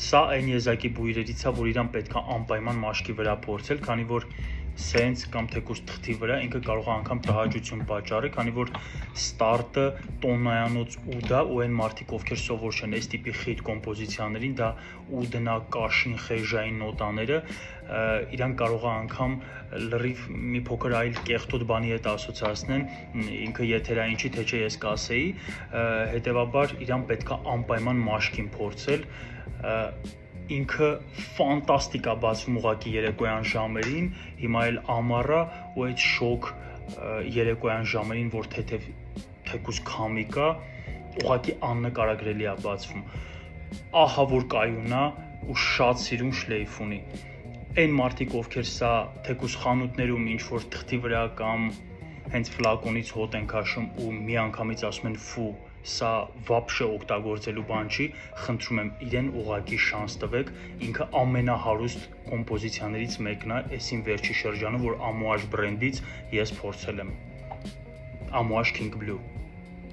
Սա այն եզակի բույրերից է, որ իրան պետք է անպայման մաշկի վրա փորձել, քանի որ սենց կամ թեկուզ թղթի վրա ինքը կարող է անգամ տհաճություն պատճառի, քանի որ ստարտը տոննայանոց ուդ է ու այն մարդիկ, ովքեր սովոր չեն այս տիպի խիտ կոմպոզիցիաներին, դա ուդնա, կաշին, խեժային նոտաները, իրան կարող է անգամ լրիվ մի փոքր այլ կեղտոտ բանի հետ ասոցացնեն, ինքը եթերային չի, թե չէ ես կասեի, հետևաբար իրան պետք է անպայման մաշկին փորձել, ինքը ֆանտաստիկ է բացվում ուղղակի երեկոյան ժամերին, հիմա էլ ամառա ու այդ շոկ երեկոյան ժամերին, որ թեկուզ քամի կա, ուղղակի աննկարագրելի է բացվում, ահա որ կայուն է ու շատ սիրուն շլեյֆ ունի, այն մարդիկ, ովքեր սա թեկուզ խանութներում ինչ-որ թղթի վրա կամ հենց ֆլակոնից հոտ են քաշում ու միանգամից ասում են ֆու, սա վաբշե օգտագործելու բան չի, խնդրում եմ իրեն ուղղակի շանս տվեք, ինքը ամենահարուստ կոմպոզիցիաներից մեկն է, այսին վերջի շրջանում, որ Amouage բրենդից ես փորձել եմ, Amouage King Blue